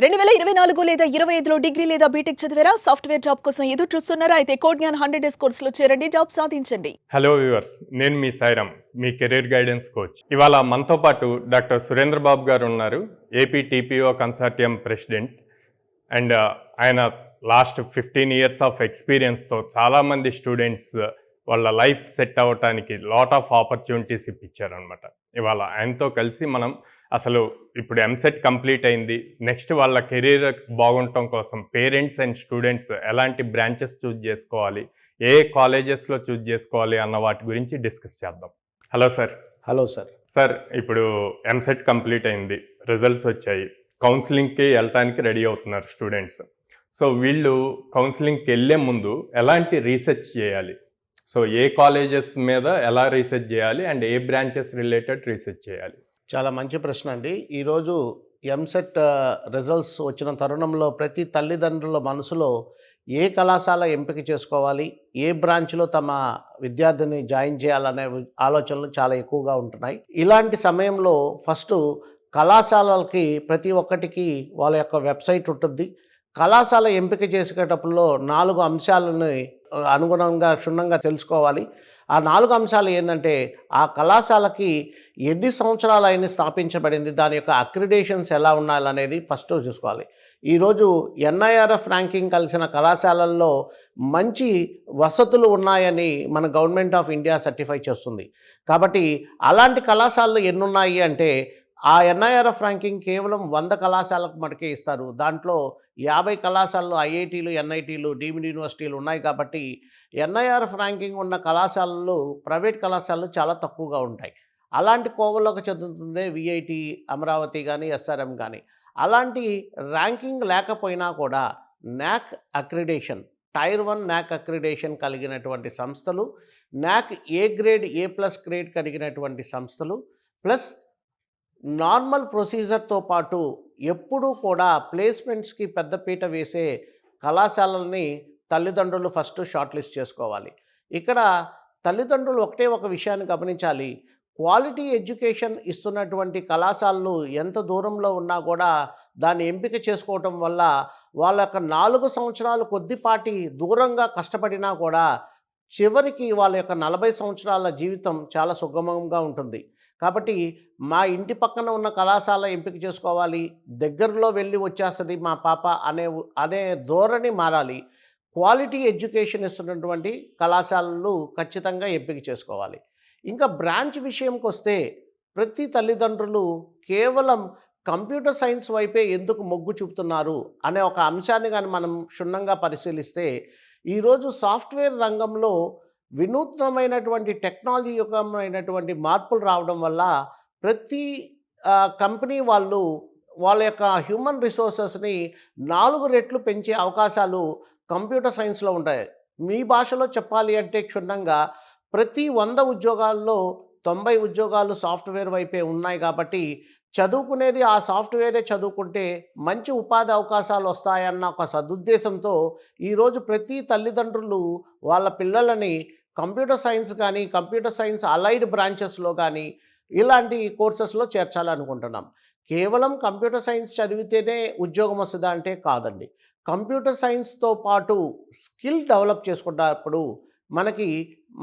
2024 లేదా 25లో డిగ్రీ లేదా బీటెక్ చదివారా? సాఫ్ట్‌వేర్ జాబ్ కోసం ఎదురు చూస్తున్నారా? అయితే కోడ్‌జ్ఞాన్ 100 డేస్ కోర్సులో చేరండి. జాబ్ సాధించండి. హలో వ్యూవర్స్, నేను మీ సాయిరామ్, మీ కెరీర్ గైడెన్స్ కోచ్. ఇవాళ మనతో పాటు డాక్టర్ సురేంద్ర బాబు గారు ఉన్నారు, AP TPO consortium president. And ఆయన లాస్ట్ 15 ఇయర్స్ ఆఫ్ ఎక్స్పీరియన్స్తో చాలామంది స్టూడెంట్స్ వాళ్ళ లైఫ్ సెట్ అవ్వటానికి లాట్ ఆఫ్ ఆపర్చునిటీస్ ఇప్పించారనమాట. ఇవాళ ఆయనతో కలిసి మనం అసలు ఇప్పుడు ఎంసెట్ కంప్లీట్ అయింది, నెక్స్ట్ వాళ్ళ కెరీర్ బాగుండటం కోసం పేరెంట్స్ అండ్ స్టూడెంట్స్ ఎలాంటి బ్రాంచెస్ చూజ్ చేసుకోవాలి, ఏ కాలేజెస్లో చూజ్ చేసుకోవాలి అన్న వాటి గురించి డిస్కస్ చేద్దాం. Hello sir. Hello sir. Sir, ఇప్పుడు ఎంసెట్ కంప్లీట్ అయింది, రిజల్ట్స్ వచ్చాయి, కౌన్సిలింగ్కి వెళ్ళటానికి రెడీ అవుతున్నారు స్టూడెంట్స్. సో వీళ్ళు కౌన్సిలింగ్కి వెళ్ళే ముందు ఎలాంటి రీసెర్చ్ చేయాలి? సో ఏ కాలేజెస్ మీద ఎలా రీసెర్చ్ చేయాలి and A branches related research చేయాలి? చాలా మంచి ప్రశ్న అండి. ఈరోజు ఎంసెట్ రిజల్ట్స్ వచ్చిన తరుణంలో ప్రతి తల్లిదండ్రుల మనసులో ఏ కళాశాల ఎంపిక చేసుకోవాలి, ఏ బ్రాంచ్లో తమ విద్యార్థిని జాయిన్ చేయాలనే ఆలోచనలు చాలా ఎక్కువగా ఉంటున్నాయి. ఇలాంటి సమయంలో ఫస్ట్ కళాశాలలకి ప్రతి ఒక్కటికి వాళ్ళ యొక్క వెబ్సైట్ ఉంటుంది. కళాశాల ఎంపిక చేసేటప్పుడు 4 అంశాలని అనుగుణంగా క్షుణ్ణంగా తెలుసుకోవాలి. ఆ 4 అంశాలు ఏంటంటే, ఆ కళాశాలకి ఎన్ని సంవత్సరాలు అయినా స్థాపించబడింది, దాని యొక్క అక్రిడేషన్స్ ఎలా ఉండాలనేది ఫస్ట్ చూసుకోవాలి. ఈరోజు ఎన్ఐఆర్ఎఫ్ ర్యాంకింగ్ కలిసిన కళాశాలల్లో మంచి వసతులు ఉన్నాయని మన గవర్నమెంట్ ఆఫ్ ఇండియా సర్టిఫై చేస్తుంది. కాబట్టి అలాంటి కళాశాలలు ఎన్నున్నాయి అంటే, ఆ ఎన్ఐఆర్ఎఫ్ ర్యాంకింగ్ కేవలం 100 కళాశాలకు మటుకే ఇస్తారు. దాంట్లో 50 కళాశాలలు ఐఐటీలు, ఎన్ఐటీలు, డీమ్డ్ యూనివర్సిటీలు ఉన్నాయి. కాబట్టి ఎన్ఐఆర్ఎఫ్ ర్యాంకింగ్ ఉన్న కళాశాలలు ప్రైవేట్ కళాశాలలు చాలా తక్కువగా ఉంటాయి. అలాంటి కోవలోకి చెందుతుందే విఐటి, అమరావతి కానీ, ఎస్ఆర్ఎం కానీ. అలాంటి ర్యాంకింగ్ లేకపోయినా కూడా నాక్ అక్రిడేషన్, టైర్ 1 నాక్ అక్రిడేషన్ కలిగినటువంటి సంస్థలు, నాక్ ఏ గ్రేడ్, ఏ+ గ్రేడ్ కలిగినటువంటి సంస్థలు, ప్లస్ నార్మల్ ప్రొసీజర్తో పాటు ఎప్పుడూ కూడా ప్లేస్మెంట్స్కి పెద్దపీట వేసే కళాశాలల్ని తల్లిదండ్రులు ఫస్ట్ షార్ట్ లిస్ట్ చేసుకోవాలి. ఇక్కడ తల్లిదండ్రులు ఒకటే ఒక విషయాన్ని గమనించాలి. క్వాలిటీ ఎడ్యుకేషన్ ఇస్తున్నటువంటి కళాశాలలు ఎంత దూరంలో ఉన్నా కూడా దాన్ని ఎంపిక చేసుకోవటం వల్ల వాళ్ళ యొక్క 4 సంవత్సరాలు కొద్దిపాటి దూరంగా కష్టపడినా కూడా చివరికి వాళ్ళ యొక్క 40 సంవత్సరాల జీవితం చాలా సుగమంగా ఉంటుంది. కాబట్టి మా ఇంటి పక్కన ఉన్న కళాశాల ఎంపిక చేసుకోవాలి, దగ్గరలో వెళ్ళి వచ్చేస్తుంది మా పాప అనే ధోరణి మారాలి. క్వాలిటీ ఎడ్యుకేషన్ ఇస్తున్నటువంటి కళాశాలలు ఖచ్చితంగా ఎంపిక చేసుకోవాలి. ఇంకా బ్రాంచ్ విషయంకి వస్తే ప్రతి తల్లిదండ్రులు కేవలం కంప్యూటర్ సైన్స్ వైపే ఎందుకు మొగ్గు చూపుతున్నారు అనే ఒక అంశాన్ని కానీ మనం క్షుణ్ణంగా పరిశీలిస్తే, ఈరోజు సాఫ్ట్వేర్ రంగంలో వినూత్నమైనటువంటి టెక్నాలజీ యుగమైనటువంటి మార్పులు రావడం వల్ల ప్రతి కంపెనీ వాళ్ళు వాళ్ళ యొక్క హ్యూమన్ రిసోర్సెస్ని 4 రెట్లు పెంచే అవకాశాలు కంప్యూటర్ సైన్స్లో ఉంటాయి. మీ భాషలో చెప్పాలి అంటే క్షుణ్ణంగా ప్రతి 100 ఉద్యోగాల్లో 90 ఉద్యోగాలు సాఫ్ట్వేర్ వైపే ఉన్నాయి. కాబట్టి చదువుకునేది ఆ సాఫ్ట్వేరే చదువుకుంటే మంచి ఉపాధి అవకాశాలు వస్తాయన్న ఒక సదుద్దేశంతో ఈరోజు ప్రతి తల్లిదండ్రులు వాళ్ళ పిల్లలని కంప్యూటర్ సైన్స్ కానీ, కంప్యూటర్ సైన్స్ అలైడ్ బ్రాంచెస్లో కానీ ఇలాంటి కోర్సెస్లో చేర్చాలనుకుంటున్నాం. కేవలం కంప్యూటర్ సైన్స్ చదివితేనే ఉద్యోగం వస్తుందా అంటే కాదండి. కంప్యూటర్ సైన్స్తో పాటు స్కిల్ డెవలప్ చేసుకున్నప్పుడు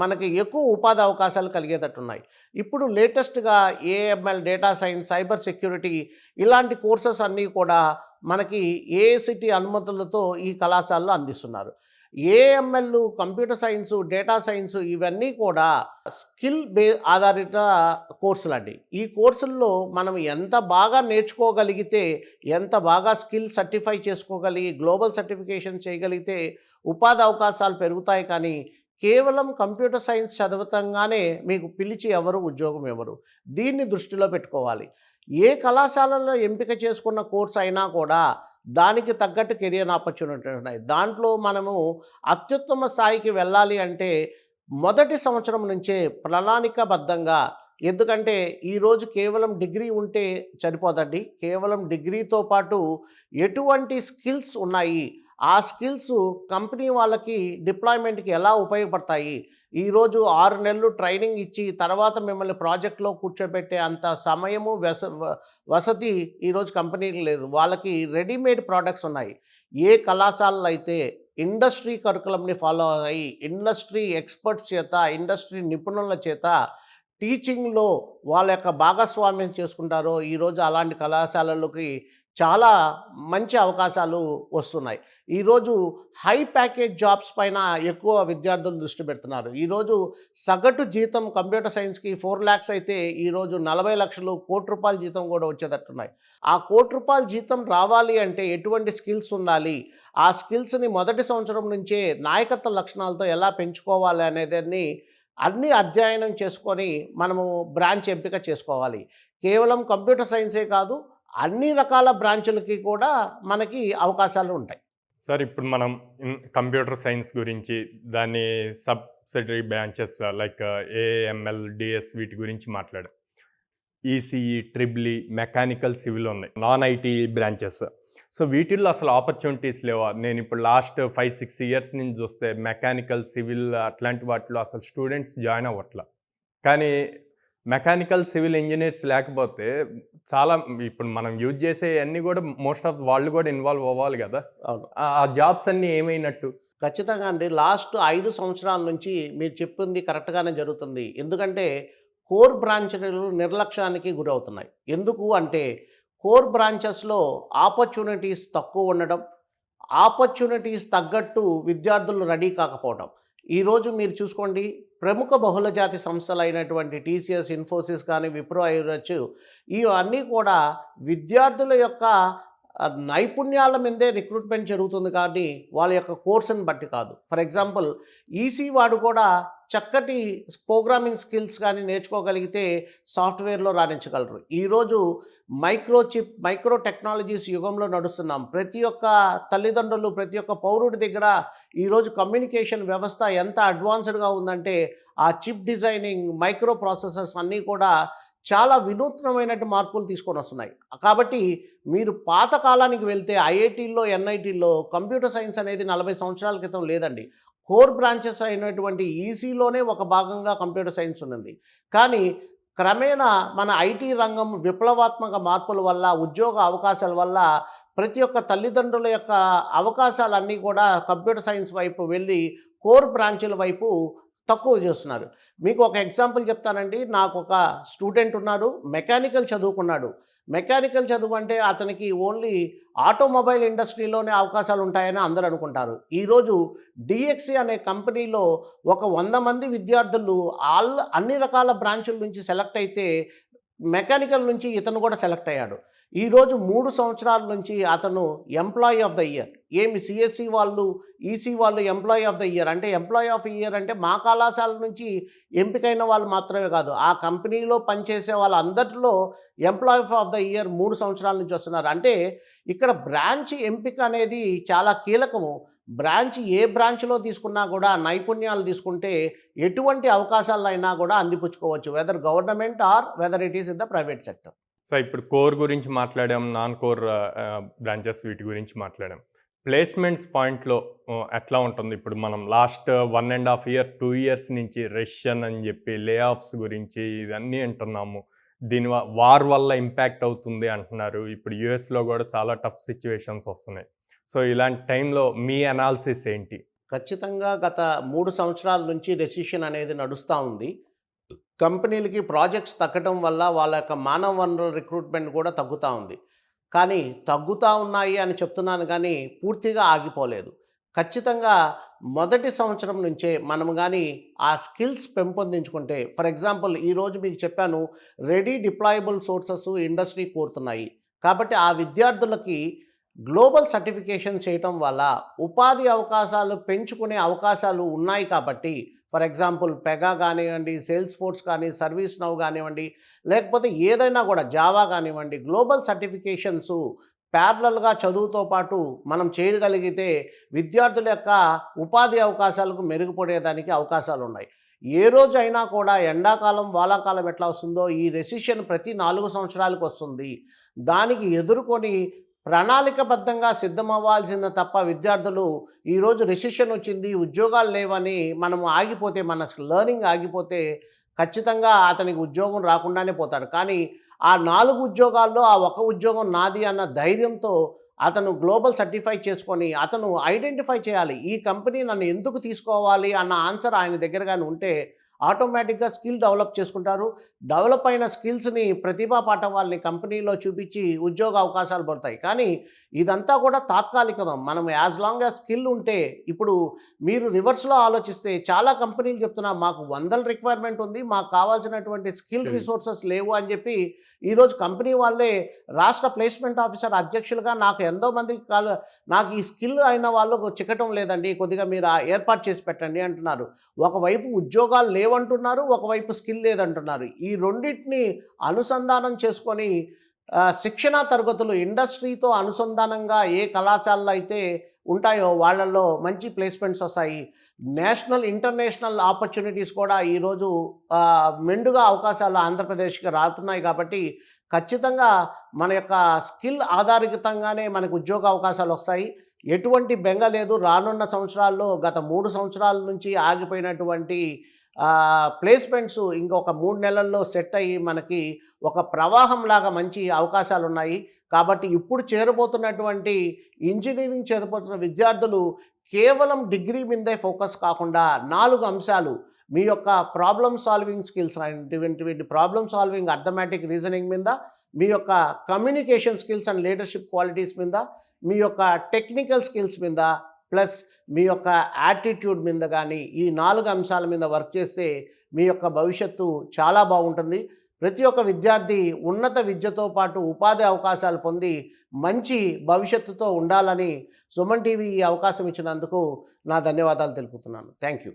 మనకి ఎక్కువ ఉపాధి అవకాశాలు కలిగేటట్టున్నాయి. ఇప్పుడు లేటెస్ట్గా AML, data science, cyber security ఇలాంటి కోర్సెస్ అన్నీ కూడా మనకి ఏఐసిటి అనుమతులతో ఈ కళాశాలలో అందిస్తున్నారు. AML, computer science, data science ఇవన్నీ కూడా స్కిల్ ఆధారిత కోర్సులు అండి. ఈ కోర్సుల్లో మనం ఎంత బాగా నేర్చుకోగలిగితే, ఎంత బాగా స్కిల్ సర్టిఫై చేసుకోగలిగి గ్లోబల్ సర్టిఫికేషన్ చేయగలిగితే ఉపాధి అవకాశాలు పెరుగుతాయి. కానీ కేవలం కంప్యూటర్ సైన్స్ చదవతంగానే మీకు పిలిచి ఉద్యోగం ఎవరు, దీన్ని దృష్టిలో పెట్టుకోవాలి. ఏ కళాశాలలో ఎంపిక చేసుకున్న కోర్సు అయినా కూడా దానికి తగ్గట్టు కెరియర్ ఆపర్చునిటీ ఉన్నాయి. దాంట్లో మనము అత్యుత్తమ స్థాయికి వెళ్ళాలి అంటే మొదటి సంవత్సరం నుంచే ప్రణాళికాబద్ధంగా, ఎందుకంటే ఈరోజు కేవలం డిగ్రీ ఉంటే సరిపోదండి. కేవలం డిగ్రీతో పాటు ఎటువంటి స్కిల్స్ ఉన్నాయి, ఆ స్కిల్స్ కంపెనీ వాళ్ళకి డిప్లాయ్మెంట్కి ఎలా ఉపయోగపడతాయి, ఈరోజు 6 నెలలు ట్రైనింగ్ ఇచ్చి తర్వాత మిమ్మల్ని ప్రాజెక్ట్లో కూర్చోబెట్టే అంత సమయము వసతి ఈరోజు కంపెనీకి లేదు. వాళ్ళకి రెడీమేడ్ ప్రోడక్ట్స్ ఉన్నాయి. ఏ కళాశాలలు అయితే ఇండస్ట్రీ కరికులంని ఫాలో అయ్యి ఇండస్ట్రీ ఎక్స్పర్ట్స్ చేత, ఇండస్ట్రీ నిపుణుల చేత టీచింగ్లో వాళ్ళ యొక్క భాగస్వామ్యం చేసుకుంటారో ఈరోజు అలాంటి కళాశాలలకి చాలా మంచి అవకాశాలు వస్తున్నాయి. ఈరోజు హై ప్యాకేజ్ జాబ్స్ పైన ఎక్కువ విద్యార్థులు దృష్టి పెడుతున్నారు. ఈరోజు సగటు జీతం కంప్యూటర్ సైన్స్కి 4 lakhs అయితే ఈరోజు 40 లక్షలు, ₹1,00,00,000 జీతం కూడా వచ్చేటట్టున్నాయి. ఆ ₹1,00,00,000 జీతం రావాలి అంటే ఎటువంటి స్కిల్స్ ఉండాలి, ఆ స్కిల్స్ని మొదటి సంవత్సరం నుంచే నాయకత్వ లక్షణాలతో ఎలా పెంచుకోవాలి అనేదాన్ని అన్నీ అధ్యయనం చేసుకొని మనము బ్రాంచ్ ఎంపిక చేసుకోవాలి. కేవలం కంప్యూటర్ సైన్సే కాదు, అన్ని రకాల బ్రాంచులకి కూడా మనకి అవకాశాలు ఉంటాయి. సార్ ఇప్పుడు మనం కంప్యూటర్ సైన్స్ గురించి దాని subsidiary branches like AML, DS వీటి గురించి మాట్లాడాం. ఈసీఈ, ట్రిపుల్ మెకానికల్, సివిల్ ఉన్నాయి, నాన్ ఐటీ బ్రాంచెస్. సో వీటిల్లో అసలు ఆపర్చునిటీస్ లేవా? నేను ఇప్పుడు లాస్ట్ 5-6 ఇయర్స్ నుంచి చూస్తే మెకానికల్, సివిల్ అట్లాంటి వాటిలో అసలు స్టూడెంట్స్ జాయిన్ అవ్వట్లా. కానీ మెకానికల్, సివిల్ ఇంజనీర్స్ లేకపోతే చాలా ఇప్పుడు మనం యూజ్ చేసే అన్నీ కూడా మోస్ట్ ఆఫ్ వాళ్ళు కూడా ఇన్వాల్వ్ అవ్వాలి కదా. అవును, ఆ జాబ్స్ అన్నీ ఏమైనట్టు? ఖచ్చితంగా అండి. లాస్ట్ 5 సంవత్సరాల నుంచి మీరు చెప్పింది కరెక్ట్గానే జరుగుతుంది. ఎందుకంటే కోర్ బ్రాంచ్లు నిర్లక్ష్యానికి గురవుతున్నాయి. ఎందుకు అంటే కోర్ బ్రాంచెస్లో ఆపర్చునిటీస్ తక్కువ ఉండడం, ఆపర్చునిటీస్ తగ్గట్టు విద్యార్థులు రెడీ కాకపోవడం. ఈరోజు మీరు చూసుకోండి, ప్రముఖ బహుళజాతి సంస్థలు అయినటువంటి టీసీఎస్, ఇన్ఫోసిస్ కానీ, విప్రో అయ్యొచ్చు, ఇవన్నీ కూడా విద్యార్థుల యొక్క నైపుణ్యాల మీదే రిక్రూట్మెంట్ జరుగుతుంది కానీ వాళ్ళ యొక్క కోర్సుని బట్టి కాదు. ఫర్ ఎగ్జాంపుల్ ఈసీ వాడు కూడా చక్కటి ప్రోగ్రామింగ్ స్కిల్స్ కానీ నేర్చుకోగలిగితే సాఫ్ట్వేర్లో రాణించగలరు. ఈరోజు మైక్రో టెక్నాలజీస్ యుగంలో నడుస్తున్నాం. ప్రతి ఒక్క తల్లిదండ్రులు, ప్రతి ఒక్క పౌరుడి దగ్గర ఈరోజు కమ్యూనికేషన్ వ్యవస్థ ఎంత అడ్వాన్స్డ్గా ఉందంటే ఆ చిప్ డిజైనింగ్, మైక్రో ప్రాసెసర్స్ అన్నీ కూడా చాలా వినూత్నమైనటువంటి మార్పులు తీసుకొని వస్తున్నాయి. కాబట్టి మీరు పాతకాలానికి వెళ్తే ఐఐటీల్లో, ఎన్ఐటీల్లో కంప్యూటర్ సైన్స్ అనేది 40 సంవత్సరాల క్రితం లేదండి. కోర్ బ్రాంచెస్ అయినటువంటి ఈసీలోనే ఒక భాగంగా కంప్యూటర్ సైన్స్ ఉన్నది. కానీ క్రమేణా మన ఐటీ రంగం విప్లవాత్మక మార్పుల వల్ల, ఉద్యోగ అవకాశాల వల్ల ప్రతి ఒక్క తల్లిదండ్రుల యొక్క అవకాశాలన్నీ కూడా కంప్యూటర్ సైన్స్ వైపు వెళ్ళి కోర్ బ్రాంచుల వైపు తక్కువ చేస్తున్నారు. మీకు ఒక ఎగ్జాంపుల్ చెప్తానండి. నాకు ఒక స్టూడెంట్ ఉన్నాడు, మెకానికల్ చదువుకున్నాడు. మెకానికల్ చదువు అంటే అతనికి ఓన్లీ ఆటోమొబైల్ ఇండస్ట్రీలోనే అవకాశాలు ఉంటాయని అందరూ అనుకుంటారు. ఈరోజు డిఎక్సీ అనే కంపెనీలో ఒక 100 మంది విద్యార్థులు అన్ని రకాల బ్రాంచుల నుంచి సెలెక్ట్ అయితే మెకానికల్ నుంచి ఇతను కూడా సెలెక్ట్ అయ్యాడు. ఈరోజు 3 సంవత్సరాల నుంచి అతను employee of the year. CSC వాళ్ళు, ఈసీ వాళ్ళు ఎంప్లాయీ ఆఫ్ ద ఇయర్ అంటే, ఎంప్లాయీ ఆఫ్ ఇయర్ అంటే మా కళాశాల నుంచి ఎంపికైన వాళ్ళు మాత్రమే కాదు, ఆ కంపెనీలో పనిచేసే వాళ్ళందరిలో ఎంప్లాయీ ఆఫ్ ద ఇయర్ 3 సంవత్సరాల నుంచి వస్తున్నారు. అంటే ఇక్కడ బ్రాంచ్ ఎంపిక అనేది చాలా కీలకము. ఏ బ్రాంచ్లో తీసుకున్నా కూడా నైపుణ్యాలు తీసుకుంటే ఎటువంటి అవకాశాలైనా కూడా అందిపుచ్చుకోవచ్చు, whether government or whether it is in the private sector. So ఇప్పుడు కోర్ గురించి మాట్లాడాం, నాన్ కోర్ బ్రాంచెస్ వీటి గురించి మాట్లాడాం. ప్లేస్మెంట్స్ పాయింట్లో ఎట్లా ఉంటుంది? ఇప్పుడు మనం లాస్ట్ 1.5 year 2 years నుంచి రెషన్ అని చెప్పి లే ఆఫ్స్ గురించి ఇవన్నీ అంటున్నాము. దీని వార్ వల్ల ఇంపాక్ట్ అవుతుంది అంటున్నారు. ఇప్పుడు యుఎస్లో కూడా చాలా టఫ్ సిచ్యువేషన్స్ వస్తున్నాయి. సో ఇలాంటి టైంలో మీ అనాలిసిస్ ఏంటి? ఖచ్చితంగా గత 3 సంవత్సరాల నుంచి రెసిషన్ అనేది నడుస్తూ ఉంది. కంపెనీలకి ప్రాజెక్ట్స్ తగ్గడం వల్ల వాళ్ళ యొక్క మానవ వనరుల రిక్రూట్మెంట్ కూడా తగ్గుతూ ఉంది. కానీ తగ్గుతూ ఉన్నాయి అని చెప్తున్నాను కానీ పూర్తిగా ఆగిపోలేదు. ఖచ్చితంగా మొదటి సంవత్సరం నుంచే మనం కానీ ఆ స్కిల్స్ పెంపొందించుకుంటే, ఫర్ ఎగ్జాంపుల్ ఈరోజు మీకు చెప్పాను, రెడీ డిప్లాయబుల్ సోర్సెస్ ఇండస్ట్రీ కోరుతున్నాయి. కాబట్టి ఆ విద్యార్థులకి గ్లోబల్ సర్టిఫికేషన్ చేయటం వల్ల ఉపాధి అవకాశాలు పెంచుకునే అవకాశాలు ఉన్నాయి. కాబట్టి ఫర్ ఎగ్జాంపుల్ పెగా కానివ్వండి, సేల్స్ ఫోర్స్ కానీ, సర్వీస్ నౌ కానివ్వండి, లేకపోతే ఏదైనా కూడా జావా కానివ్వండి, గ్లోబల్ సర్టిఫికేషన్స్ ప్యారలల్గా చదువుతో పాటు మనం చేయగలిగితే విద్యార్థుల యొక్క ఉపాధి అవకాశాలకు మెరుగుపడేదానికి అవకాశాలు ఉన్నాయి. ఏ రోజైనా కూడా ఎండాకాలం, వానాకాలం ఎట్లా వస్తుందో ఈ రెసిషన్ ప్రతి 4 సంవత్సరాలకు వస్తుంది. దానికి ఎదుర్కొని ప్రణాళికబద్ధంగా సిద్ధమవ్వాల్సిన తప్ప విద్యార్థులు ఈరోజు రిసెషన్ వచ్చింది, ఉద్యోగాలు లేవని మనము ఆగిపోతే, మన లెర్నింగ్ ఆగిపోతే ఖచ్చితంగా అతనికి ఉద్యోగం రాకుండానే పోతాడు. కానీ ఆ 4 ఉద్యోగాల్లో ఆ ఒక ఉద్యోగం నాది అన్న ధైర్యంతో అతను గ్లోబల్ సర్టిఫై చేసుకొని అతను ఐడెంటిఫై చేయాలి. ఈ కంపెనీ నన్ను ఎందుకు తీసుకోవాలి అన్న ఆన్సర్ ఆయన దగ్గర గాని ఉంటే ఆటోమేటిక్గా స్కిల్ డెవలప్ చేసుకుంటారు. డెవలప్ అయిన స్కిల్స్ని, ప్రతిభా పాఠవాల్ని కంపెనీలో చూపించి ఉద్యోగ అవకాశాలు పడతాయి. కానీ ఇదంతా కూడా తాత్కాలికం. మనం యాజ్ లాంగ్ యాజ్ స్కిల్ ఉంటే, ఇప్పుడు మీరు రివర్స్లో ఆలోచిస్తే చాలా కంపెనీలు చెప్తున్నా మాకు 100 రిక్వైర్మెంట్ ఉంది, మాకు కావాల్సినటువంటి స్కిల్ రిసోర్సెస్ లేవు అని చెప్పి ఈరోజు కంపెనీ వాళ్ళే రాష్ట్ర ప్లేస్మెంట్ ఆఫీసర్ అధ్యక్షులుగా నాకు ఎంతో మంది నాకు ఈ స్కిల్ అయిన వాళ్ళు చిక్కటం లేదండి, కొద్దిగా మీరు ఏర్పాటు చేసి పెట్టండి అంటున్నారు. ఒకవైపు ఉద్యోగాలు లేవంటున్నారు, ఒకవైపు స్కిల్ లేదంటున్నారు. ఈ రెండింటిని అనుసంధానం చేసుకొని శిక్షణా తరగతులు ఇండస్ట్రీతో అనుసంధానంగా ఏ కళాశాలలో అయితే ఉంటాయో వాళ్ళల్లో మంచి ప్లేస్మెంట్స్ వస్తాయి. నేషనల్, ఇంటర్నేషనల్ ఆపర్చునిటీస్ కూడా ఈరోజు మెండుగా అవకాశాలు ఆంధ్రప్రదేశ్కి రాతున్నాయి. కాబట్టి ఖచ్చితంగా మన యొక్క స్కిల్ ఆధారితంగానే మనకు ఉద్యోగ అవకాశాలు వస్తాయి. ఎటువంటి బెంగ లేదు. రానున్న సంవత్సరాల్లో గత 3 సంవత్సరాల నుంచి ఆగిపోయినటువంటి ప్లేస్మెంట్స్ ఇంకొక 3 నెలల్లో సెట్ అయ్యి మనకి ఒక ప్రవాహంలాగా మంచి అవకాశాలు ఉన్నాయి. కాబట్టి ఇప్పుడు చేరబోతున్నటువంటి ఇంజనీరింగ్ చేరబోతున్న విద్యార్థులు కేవలం డిగ్రీ మీదే ఫోకస్ కాకుండా 4 అంశాలు, మీ యొక్క ప్రాబ్లమ్ సాల్వింగ్ స్కిల్స్ అనేటువంటి ప్రాబ్లమ్ సాల్వింగ్, అర్థమెటిక్ రీజనింగ్ మీద, మీ యొక్క communication skills and leadership qualities మీద, మీ యొక్క టెక్నికల్ స్కిల్స్ మీద, ప్లస్ మీ యొక్క యాటిట్యూడ్ మీద కానీ ఈ 4 అంశాల మీద వర్క్ చేస్తే మీ యొక్క భవిష్యత్తు చాలా బాగుంటుంది. ప్రతి ఒక్క విద్యార్థి ఉన్నత విద్యతో పాటు ఉపాధి అవకాశాలు పొంది మంచి భవిష్యత్తుతో ఉండాలని సుమన్ టీవీ ఈ అవకాశం ఇచ్చినందుకు నా ధన్యవాదాలు తెలుపుతున్నాను. Thank you.